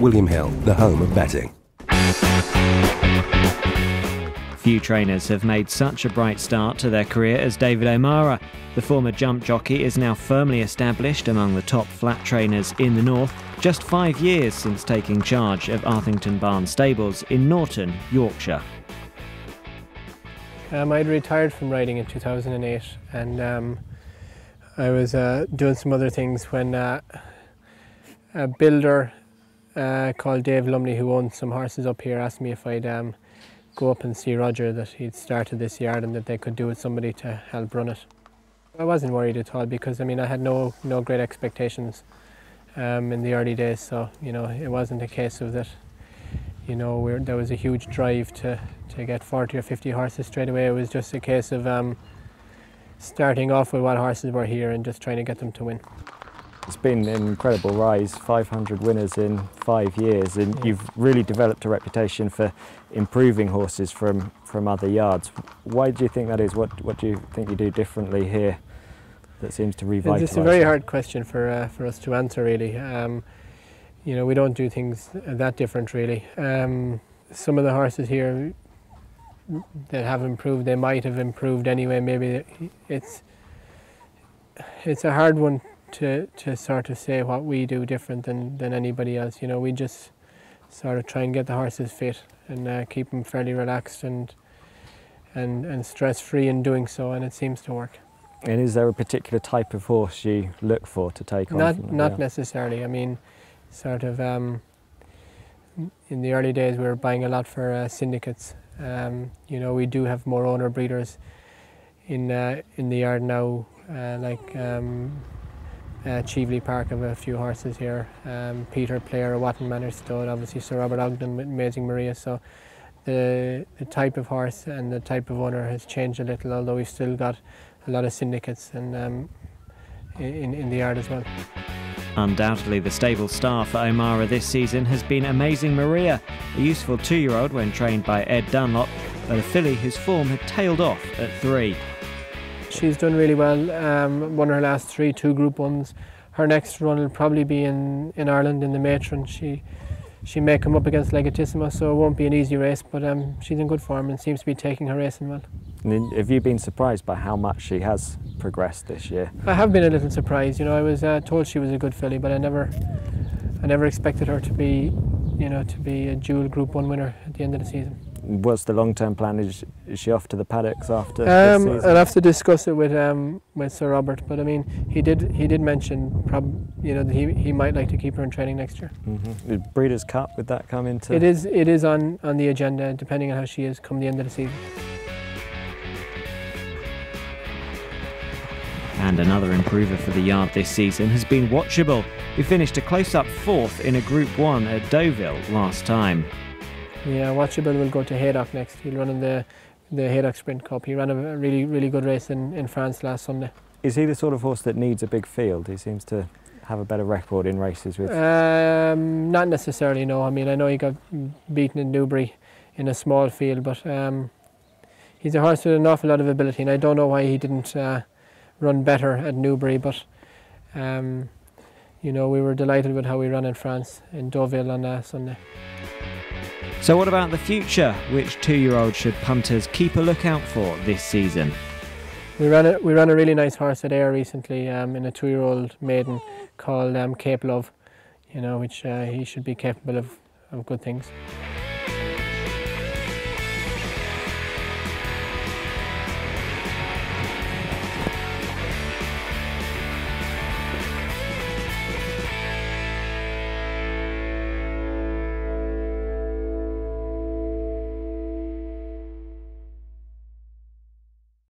William Hill, the home of betting. Few trainers have made such a bright start to their career as David O'Mara. The former jump jockey is now firmly established among the top flat trainers in the north, just 5 years since taking charge of Arthington Barn Stables in Norton, Yorkshire. I'd retired from riding in 2008, and I was doing some other things when a builder called Dave Lumley, who owns some horses up here, asked me if I'd go up and see Roger, that he'd started this yard and that they could do with somebody to help run it. I wasn't worried at all because I had no great expectations in the early days, so it wasn't a case of that. There was a huge drive to get 40 or 50 horses straight away. It was just a case of starting off with what horses were here and just trying to get them to win. It's been an incredible rise, 500 winners in 5 years, and you've really developed a reputation for improving horses from other yards. Why do you think that is? What do you think you do differently here that seems to revitalise? It's a very hard question for us to answer, really. We don't do things that different, really. Some of the horses here that have improved, they might have improved anyway. Maybe it's a hard one to sort of say what we do different than anybody else. We just sort of try and get the horses fit and keep them fairly relaxed and stress-free in doing so, and it seems to work. And is there a particular type of horse you look for to take on? Not necessarily. Sort of in the early days we were buying a lot for syndicates. We do have more owner breeders in the yard now, like Cheveley Park have a few horses here. Peter Player, Watton Manor Stud, obviously Sir Robert Ogden with Amazing Maria. So the type of horse and the type of owner has changed a little, although we've still got a lot of syndicates and in the yard as well. Undoubtedly the stable star for O'Mara this season has been Amazing Maria, a useful 2-year-old when trained by Ed Dunlop, but a filly whose form had tailed off at 3. She's done really well, won her last 3, 2 Group 1s. Her next run will probably be in Ireland in the Matron. She may come up against Legatissimo, so it won't be an easy race, but she's in good form and seems to be taking her racing well. And have you been surprised by how much she has progressed this year? I have been a little surprised. I was told she was a good filly, but I never expected her to be a dual Group 1 winner at the end of the season. What's the long-term plan? Is she off to the paddocks after this season? I'll have to discuss it with Sir Robert, but he did mention that he might like to keep her in training next year. The Breeders' Cup, would that come into? It is on the agenda, depending on how she is come the end of the season. And another improver for the yard this season has been Watchable, who finished a close-up 4th in a Group 1 at Deauville last time. Yeah, Watchable will go to Haydock next. He'll run in the Haydock Sprint Cup. He ran a really, really good race in France last Sunday. Is he the sort of horse that needs a big field? He seems to have a better record in races with... Not necessarily, no. I know he got beaten in Newbury in a small field, but he's a horse with an awful lot of ability, and I don't know why he didn't run better at Newbury, but we were delighted with how he ran in France, in Deauville on Sunday. So what about the future? Which 2-year-old should punters keep a lookout for this season? We ran a really nice horse at Ayr recently in a 2-year-old maiden called Cape Love, which he should be capable of good things.